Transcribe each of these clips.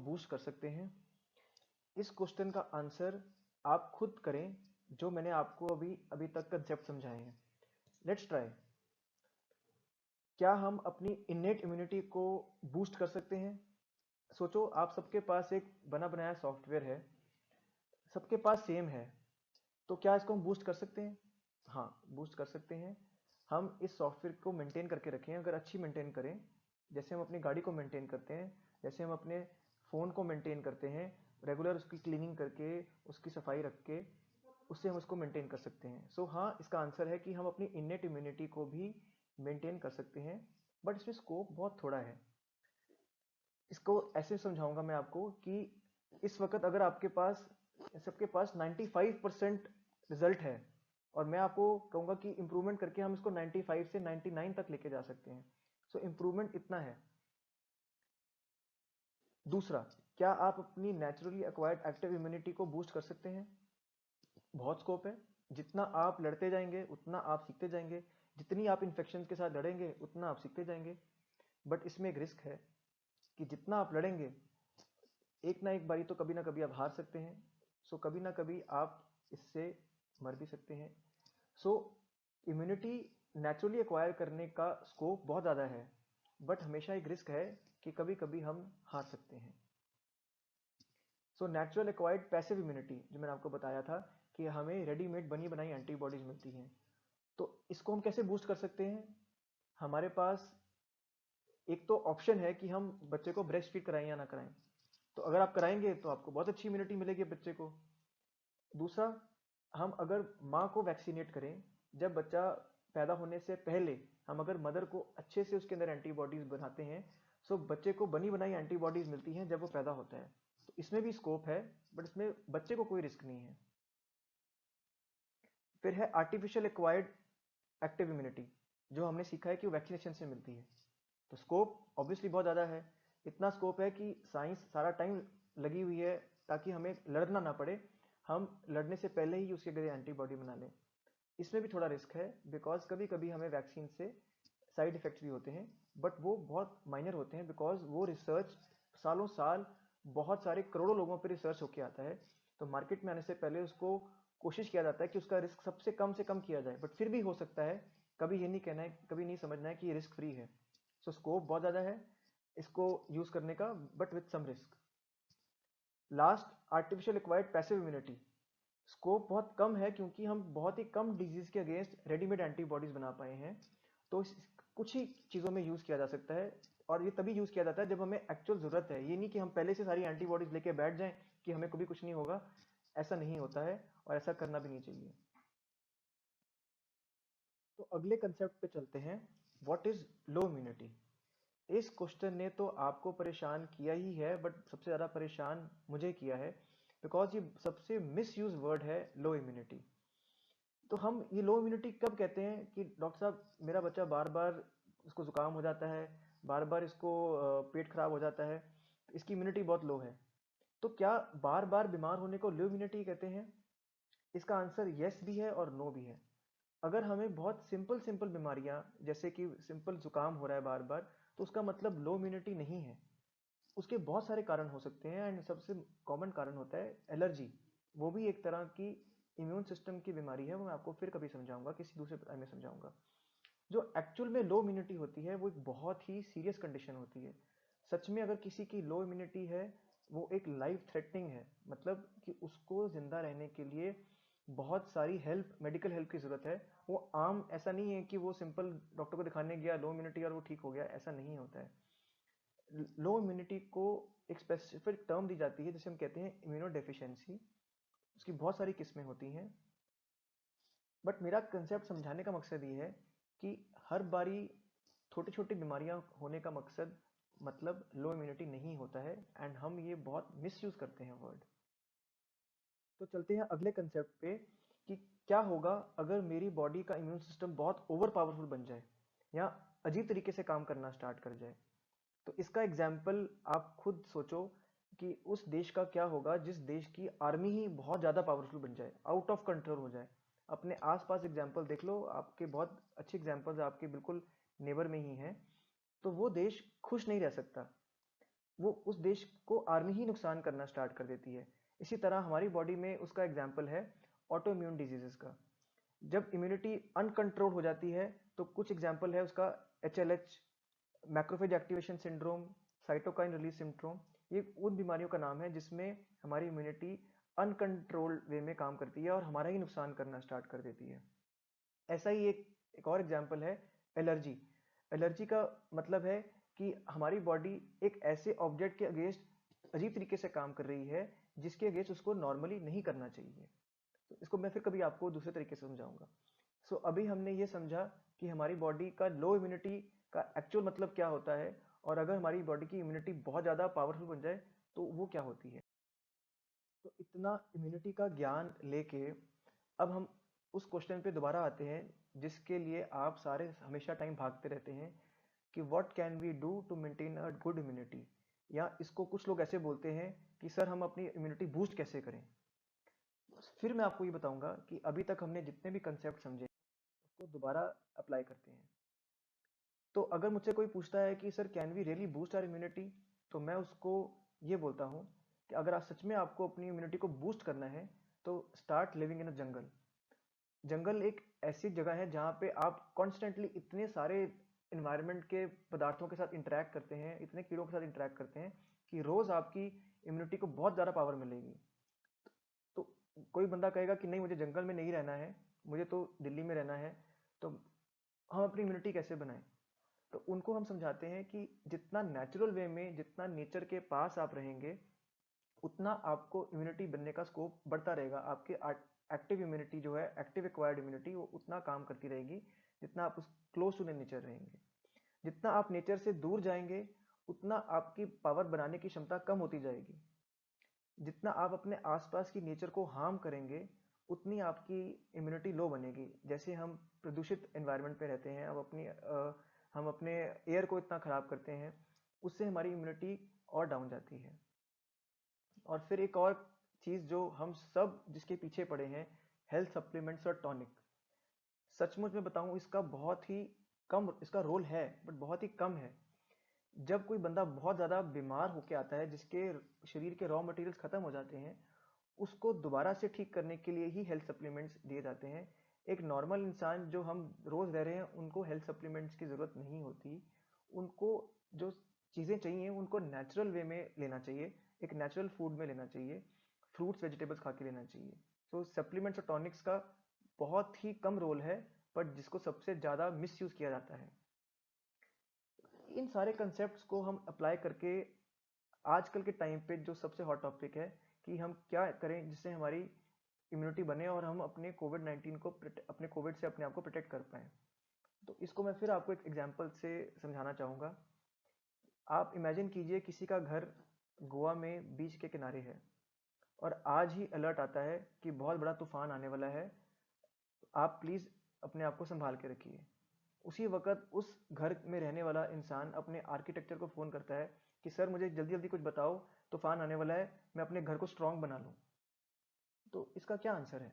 Boost कर सकते हैं? इस क्वेश्चन का आंसर आप खुद करें, जो मैंने आपको अभी अभी तक कंसेप्ट समझाए हैं। Let's try. क्या हम अपनी इनेट इम्यूनिटी को बूस्ट कर सकते हैं? सोचो, आप सबके पास एक बना बनाया सॉफ्टवेयर है, सबके पास सेम है, तो क्या इसको हम बूस्ट कर सकते हैं? हाँ, बूस्ट कर सकते हैं। हम इस सॉफ्टवेयर को मेंटेन करके रखें, अगर अच्छी मेंटेन करें, जैसे हम अपनी गाड़ी को मेंटेन करते हैं, जैसे हम अपने फ़ोन को मेंटेन करते हैं, रेगुलर उसकी क्लीनिंग करके, उसकी सफाई रख के, उससे हम उसको मेंटेन कर सकते हैं। सो हाँ, इसका आंसर है कि हम अपनी इनेट इम्यूनिटी को भी मेंटेन कर सकते हैं, बट इसमें स्कोप बहुत थोड़ा है। इसको ऐसे समझाऊंगा मैं आपको कि इस वक्त अगर आपके पास, सबके पास 95% रिजल्ट है, और मैं आपको कहूंगा कि इंप्रूवमेंट करके हम इसको 95 से 99 तक लेके जा सकते हैं। सो इंप्रूवमेंट इतना है। दूसरा, क्या आप अपनी नेचुरली एक्वायर्ड एक्टिव इम्यूनिटी को बूस्ट कर सकते हैं? बहुत स्कोप है। जितना आप लड़ते जाएंगे उतना आप सीखते जाएंगे, जितनी आप इन्फेक्शन के साथ लड़ेंगे उतना आप सीखते जाएंगे। बट इसमें एक रिस्क है कि जितना आप लड़ेंगे, एक ना एक बारी तो कभी ना कभी आप हार सकते हैं। सो कभी ना कभी आप इससे मर भी सकते हैं। सो इम्यूनिटी नेचुरली एक्वायर करने का स्कोप बहुत ज़्यादा है, बट हमेशा एक रिस्क है कि कभी कभी हम हार सकते हैं। So natural acquired passive immunity, जो मैंने आपको बताया था कि हमें रेडीमेड बनी बनाई एंटीबॉडीज मिलती हैं, तो इसको हम कैसे बूस्ट कर सकते हैं? हमारे पास एक तो ऑप्शन है कि हम बच्चे को ब्रेस्ट फीड कराएं या ना कराएं। तो अगर आप कराएंगे तो आपको बहुत अच्छी इम्यूनिटी मिलेगी बच्चे को। दूसरा, हम अगर माँ को वैक्सीनेट करें, जब बच्चा पैदा होने से पहले हम अगर मदर को अच्छे से उसके अंदर एंटीबॉडीज बनाते हैं, सो बच्चे को बनी बनाई एंटीबॉडीज मिलती हैं जब वो पैदा होता है। तो इसमें भी स्कोप है, बट इसमें बच्चे को कोई रिस्क नहीं है। फिर है आर्टिफिशियल एक्वायर्ड एक्टिव इम्यूनिटी, जो हमने सीखा है कि वैक्सीनेशन से मिलती है। तो स्कोप ऑब्वियसली बहुत ज़्यादा है। इतना स्कोप है कि साइंस सारा टाइम लगी हुई है ताकि हमें लड़ना ना पड़े, हम लड़ने से पहले ही उसके लिए एंटीबॉडी बना लें। इसमें भी थोड़ा रिस्क है, बिकॉज कभी कभी हमें वैक्सीन से साइड इफेक्ट्स भी होते हैं, बट वो बहुत माइनर होते हैं, बिकॉज वो रिसर्च सालों साल बहुत सारे करोड़ों लोगों पर रिसर्च होके आता है। तो मार्केट में आने से पहले उसको कोशिश किया जाता है कि उसका रिस्क सबसे कम से कम किया जाए, बट फिर भी हो सकता है। कभी ये नहीं कहना है, कभी नहीं समझना है कि ये रिस्क फ्री है। सो स्कोप बहुत ज़्यादा है इसको यूज़ करने का, but with some risk. Last, artificial acquired passive immunity. Scope बहुत कम है क्योंकि हम बहुत ही कम डिजीज के अगेंस्ट रेडीमेड एंटीबॉडीज बना पाए हैं। तो कुछ ही चीज़ों में यूज़ किया जा सकता है, और ये तभी यूज़ किया जाता है जब हमें एक्चुअल ज़रूरत है। ये नहीं कि हम पहले से सारी एंटीबॉडीज लेके बैठ जाएं कि हमें कभी कुछ नहीं होगा। ऐसा नहीं होता है, और ऐसा करना भी नहीं चाहिए। तो अगले कंसेप्ट पे चलते हैं, व्हाट इज लो इम्यूनिटी। इस क्वेश्चन ने तो आपको परेशान किया ही है, बट सबसे ज़्यादा परेशान मुझे किया है, बिकॉज ये सबसे मिस यूज वर्ड है, लो इम्यूनिटी। तो हम ये लो इम्यूनिटी कब कहते हैं कि डॉक्टर साहब मेरा बच्चा बार बार इसको जुकाम हो जाता है, बार बार इसको पेट खराब हो जाता है, इसकी इम्यूनिटी बहुत लो है। तो क्या बार बार बीमार होने को लो इम्यूनिटी कहते हैं? इसका आंसर यस भी है और नो भी है। अगर हमें बहुत सिंपल सिंपल बीमारियां, जैसे कि सिंपल जुकाम हो रहा है बार बार, तो उसका मतलब लो इम्यूनिटी नहीं है। उसके बहुत सारे कारण हो सकते हैं, एंड सबसे कॉमन कारण होता है एलर्जी। वो भी एक तरह की इम्यून सिस्टम की बीमारी है, वो मैं आपको फिर कभी समझाऊंगा, किसी दूसरे टाइम में समझाऊंगा। जो एक्चुअल में लो इम्यूनिटी होती है वो एक बहुत ही सीरियस कंडीशन होती है। सच में अगर किसी की लो इम्यूनिटी है, वो एक लाइफ थ्रेटनिंग है, मतलब कि उसको जिंदा रहने के लिए बहुत सारी हेल्प, मेडिकल हेल्प की जरूरत है। वो आम ऐसा नहीं है कि वो सिंपल डॉक्टर को दिखाने गया लो इम्यूनिटी और वो ठीक हो गया, ऐसा नहीं होता है। लो इम्यूनिटी को एक स्पेसिफिक टर्म दी जाती है जिसे हम कहते हैं इम्यूनो डेफिशिएंसी। उसकी बहुत सारी किस्में होती हैं, बट मेरा कंसेप्ट समझाने का मकसद ये है कि हर बारी छोटी छोटी बीमारियां होने का मकसद, मतलब लो इम्यूनिटी नहीं होता है, एंड हम ये बहुत मिस यूज करते हैं वर्ड। तो चलते हैं अगले कंसेप्ट पे कि क्या होगा अगर मेरी बॉडी का इम्यून सिस्टम बहुत ओवर पावरफुल बन जाए, या अजीब तरीके से काम करना स्टार्ट कर जाए। तो इसका एग्जाम्पल आप खुद सोचो कि उस देश का क्या होगा जिस देश की आर्मी ही बहुत ज़्यादा पावरफुल बन जाए, आउट ऑफ कंट्रोल हो जाए। अपने आसपास एग्जाम्पल देख लो, आपके बहुत अच्छे एग्जाम्पल्स आपके बिल्कुल नेबर में ही हैं। तो वो देश खुश नहीं रह सकता। वो उस देश को आर्मी ही नुकसान करना स्टार्ट कर देती है। इसी तरह हमारी बॉडी में उसका एग्जाम्पल है ऑटो इम्यून डिजीजेस का। जब इम्यूनिटी अनकंट्रोल हो जाती है तो कुछ एग्जाम्पल है उसका HLH, macrophage activation syndrome, cytokine release syndrome. ये उन बीमारियों का नाम है जिसमें हमारी इम्यूनिटी अनकंट्रोल्ड वे में काम करती है और हमारा ही नुकसान करना स्टार्ट कर देती है। ऐसा ही एक और एग्जाम्पल है एलर्जी। एलर्जी का मतलब है कि हमारी बॉडी एक ऐसे ऑब्जेक्ट के अगेंस्ट अजीब तरीके से काम कर रही है जिसके अगेंस्ट उसको नॉर्मली नहीं करना चाहिए। तो इसको मैं फिर कभी आपको दूसरे तरीके से समझाऊंगा। सो अभी हमने ये समझा कि हमारी बॉडी का लो इम्यूनिटी का एक्चुअल मतलब क्या होता है, और अगर हमारी बॉडी की इम्यूनिटी बहुत ज़्यादा पावरफुल बन जाए तो वो क्या होती है। तो इतना इम्यूनिटी का ज्ञान लेके अब हम उस क्वेश्चन पे दोबारा आते हैं जिसके लिए आप सारे हमेशा टाइम भागते रहते हैं कि what can we do to maintain a good immunity, या इसको कुछ लोग ऐसे बोलते हैं कि सर हम अपनी इम्यूनिटी बूस्ट कैसे करें। फिर मैं आपको ये बताऊंगा कि अभी तक हमने जितने भी कंसेप्ट समझे उसको दोबारा अप्लाई करते हैं। तो अगर मुझसे कोई पूछता है कि sir can we really boost our immunity, तो मैं उसको ये बोलता हूँ कि अगर आप सच में आपको अपनी इम्यूनिटी को बूस्ट करना है तो स्टार्ट लिविंग इन अ जंगल। जंगल एक ऐसी जगह है जहाँ पे आप कॉन्स्टेंटली इतने सारे इन्वायरमेंट के पदार्थों के साथ इंटरेक्ट करते हैं, इतने कीड़ों के साथ इंटरेक्ट करते हैं कि रोज आपकी इम्यूनिटी को बहुत ज़्यादा पावर मिलेगी। तो कोई बंदा कहेगा कि नहीं मुझे जंगल में नहीं रहना है, मुझे तो दिल्ली में रहना है, तो हम अपनी इम्यूनिटी कैसे बनाएं। तो उनको हम समझाते हैं कि जितना नेचुरल वे में, जितना नेचर के पास आप रहेंगे, उतना आपको इम्यूनिटी बनने का स्कोप बढ़ता रहेगा। आपके एक्टिव इम्यूनिटी जो है, एक्टिव एक्वायर्ड इम्यूनिटी, वो उतना काम करती रहेगी जितना आप उस क्लोज टू नेचर रहेंगे। जितना आप नेचर से दूर जाएंगे उतना आपकी पावर बनाने की क्षमता कम होती जाएगी। जितना आप अपने आसपास की नेचर को हार्म करेंगे उतनी आपकी इम्यूनिटी लो बनेगी। जैसे हम प्रदूषित एनवायरनमेंट पे रहते हैं, हम अपने एयर को इतना खराब करते हैं, उससे हमारी इम्यूनिटी और डाउन जाती है। और फिर एक और चीज़ जो हम सब जिसके पीछे पड़े हैं, हेल्थ सप्लीमेंट्स और टॉनिक। सचमुच में बताऊं इसका बहुत ही कम इसका रोल है, बट बहुत ही कम है। जब कोई बंदा बहुत ज़्यादा बीमार होके आता है, जिसके शरीर के रॉ मटेरियल्स खत्म हो जाते हैं, उसको दोबारा से ठीक करने के लिए ही हेल्थ सप्लीमेंट्स दिए जाते हैं। एक नॉर्मल इंसान जो हम रोज़ रह रहे हैं उनको हेल्थ सप्लीमेंट्स की ज़रूरत नहीं होती। उनको जो चीज़ें चाहिए उनको नेचुरल वे में लेना चाहिए, एक नेचुरल फूड में लेना चाहिए, फ्रूट्स वेजिटेबल्स खा के लेना चाहिए। तो सप्लीमेंट्स और टॉनिक्स का बहुत ही कम रोल है, बट जिसको सबसे ज़्यादा मिस यूज़ किया जाता है। इन सारे कंसेप्ट्स को हम अप्लाई करके आजकल के टाइम पे जो सबसे हॉट टॉपिक है कि हम क्या करें जिससे हमारी इम्यूनिटी बने और हम अपने कोविड 19 को अपने कोविड से अपने आप को प्रोटेक्ट कर पाएँ। तो इसको मैं फिर आपको एक एग्जांपल से समझाना चाहूँगा। आप इमेजिन कीजिए किसी का घर गोवा में बीच के किनारे है और आज ही अलर्ट आता है कि बहुत बड़ा तूफान आने वाला है, आप प्लीज़ अपने आप को संभाल के रखिए। उसी वक़्त उस घर में रहने वाला इंसान अपने आर्किटेक्चर को फ़ोन करता है कि सर मुझे जल्दी-जल्दी कुछ बताओ, तूफान आने वाला है, मैं अपने घर को स्ट्रॉन्ग बना लूँ। तो इसका क्या आंसर है?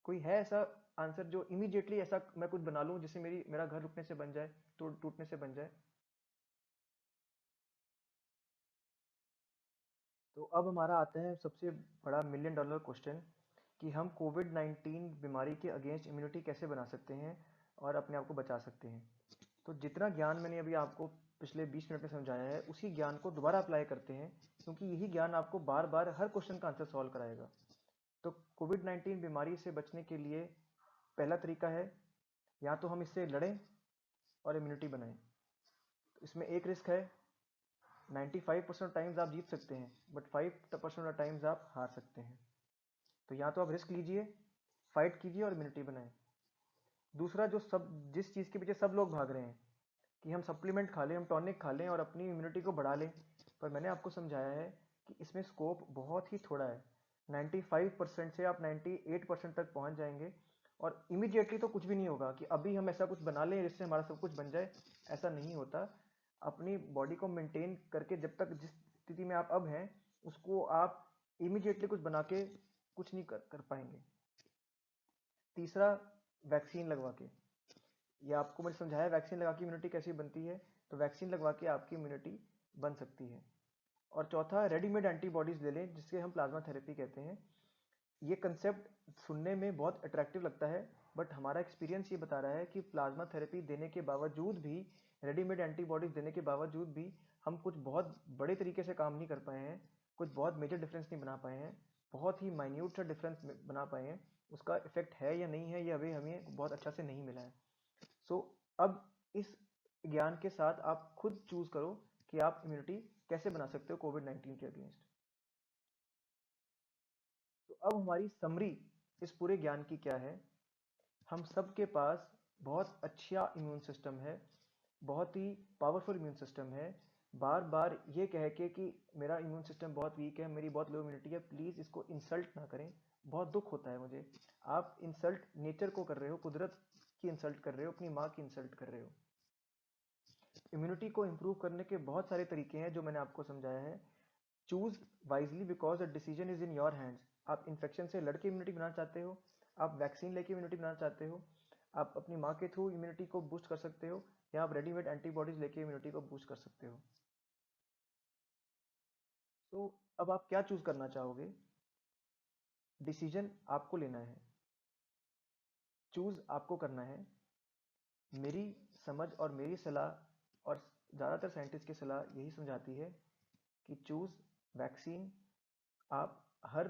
कोई है ऐसा आंसर जो इमीडिएटली ऐसा मैं कुछ बना लूँ जिससे मेरा घर रुकने से बन जाए, टूटने से बन जाए? तो अब हमारा आता है सबसे बड़ा मिलियन डॉलर क्वेश्चन कि हम कोविड 19 बीमारी के अगेंस्ट इम्यूनिटी कैसे बना सकते हैं और अपने आप को बचा सकते हैं। तो जितना ज्ञान मैंने अभी आपको पिछले 20 मिनट में समझाया है उसी ज्ञान को दोबारा अप्लाई करते हैं, क्योंकि यही ज्ञान आपको बार बार हर क्वेश्चन का आंसर सॉल्व कराएगा। तो कोविड 19 बीमारी से बचने के लिए पहला तरीका है, या तो हम इससे लड़ें और इम्यूनिटी बनाएं। तो इसमें एक रिस्क है, 95% टाइम्स आप जीत सकते हैं बट 5% टाइम्स आप हार सकते हैं। तो या तो आप रिस्क लीजिए, फाइट कीजिए और इम्यूनिटी बनाएं। दूसरा, जिस चीज़ के पीछे सब लोग भाग रहे हैं कि हम सप्लीमेंट खा लें, हम टॉनिक खा लें और अपनी इम्यूनिटी को बढ़ा लें, पर मैंने आपको समझाया है कि इसमें स्कोप बहुत ही थोड़ा है। 95% से आप 98% तक पहुंच जाएंगे और इमीडिएटली तो कुछ भी नहीं होगा कि अभी हम ऐसा कुछ बना लें जिससे हमारा सब कुछ बन जाए। ऐसा नहीं होता। अपनी बॉडी को मेंटेन करके जब तक जिस स्थिति में आप अब हैं उसको आप इमीडिएटली कुछ बना के कुछ नहीं कर पाएंगे। तीसरा, वैक्सीन लगवा के, ये आपको मैंने समझाया वैक्सीन लगा के इम्यूनिटी कैसी बनती है, तो वैक्सीन लगवा के आपकी इम्यूनिटी बन सकती है। और चौथा, रेडीमेड एंटीबॉडीज ले लें, जिसके हम प्लाज्मा थेरेपी कहते हैं। ये कंसेप्ट सुनने में बहुत अट्रैक्टिव लगता है, बट हमारा एक्सपीरियंस ये बता रहा है कि प्लाज्मा थेरेपी देने के बावजूद भी, रेडीमेड एंटीबॉडीज देने के बावजूद भी, हम कुछ बहुत बड़े तरीके से काम नहीं कर पाए हैं, कुछ बहुत मेजर डिफरेंस नहीं बना पाए हैं, बहुत ही माइन्यूट सा डिफरेंस बना पाए हैं। उसका इफेक्ट है या नहीं है, ये अभी हमें बहुत अच्छा से नहीं मिला है। सो अब इस ज्ञान के साथ आप खुद चूज करो कि आप इम्यूनिटी कैसे बना सकते हो कोविड-19 के अगेंस्ट। तो अब हमारी समरी इस पूरे ज्ञान की क्या है? हम सब के पास बहुत अच्छा इम्यून सिस्टम है, बहुत ही पावरफुल इम्यून सिस्टम है। बार बार ये कह के कि मेरा इम्यून सिस्टम बहुत वीक है, मेरी बहुत लो इम्यूनिटी है, प्लीज़ इसको इंसल्ट ना करें। बहुत दुख होता है मुझे। आप इंसल्ट नेचर को कर रहे हो, कुदरत की इंसल्ट कर रहे हो, अपनी माँ की इंसल्ट कर रहे हो। इम्यूनिटी को इम्प्रूव करने के बहुत सारे तरीके हैं जो मैंने आपको समझाया है। Choose wisely because the decision is in your hands. आप इन्फेक्शन से लड़के इम्यूनिटी बनाना चाहते हो, आप वैक्सीन लेके इम्यूनिटी बनाना चाहते हो, आप अपनी माँ के थ्रू इम्यूनिटी को बूस्ट कर सकते हो, या आप रेडीमेड एंटीबॉडीज लेके इम्यूनिटी को बूस्ट कर सकते हो। तो अब आप क्या चूज करना चाहोगे? डिसीजन आपको लेना है, चूज आपको करना है। मेरी समझ और मेरी सलाह और ज़्यादातर साइंटिस्ट की सलाह यही समझाती है कि चूज वैक्सीन। आप हर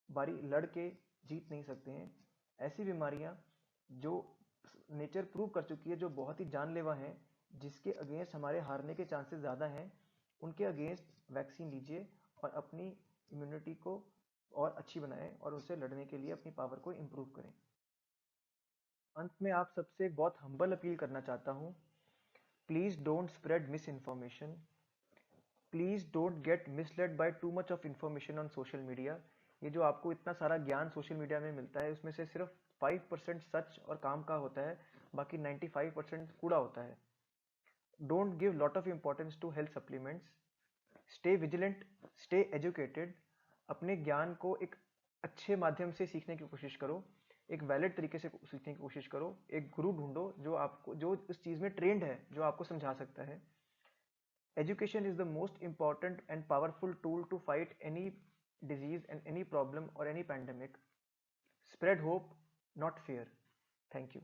बारी लड़ के जीत नहीं सकते हैं। ऐसी बीमारियां जो नेचर प्रूव कर चुकी है, जो बहुत ही जानलेवा हैं, जिसके अगेंस्ट हमारे हारने के चांसेस ज़्यादा हैं, उनके अगेंस्ट वैक्सीन लीजिए और अपनी इम्यूनिटी को और अच्छी बनाएं और उससे लड़ने के लिए अपनी पावर को इम्प्रूव करें। अंत में आप सबसे एक बहुत हम्बल अपील करना चाहता हूँ। Please don't spread miss information. Please don't get misled by too much of information on social media. ये जो आपको इतना सारा ज्ञान सोशल मीडिया में मिलता है, उसमें से सिर्फ 5% सच और काम का होता है, बाकी 95% कूड़ा होता है। Don't give lot of importance to health supplements. Stay vigilant, stay educated. अपने ज्ञान को एक अच्छे माध्यम से सीखने की कोशिश करो, एक वैलिड तरीके से सीखने की कोशिश करो। एक गुरु ढूंढो जो उस चीज़ में ट्रेंड है, जो आपको समझा सकता है। Education is the most important and powerful tool to fight any disease and any problem or any pandemic. Spread hope, not fear. Thank you.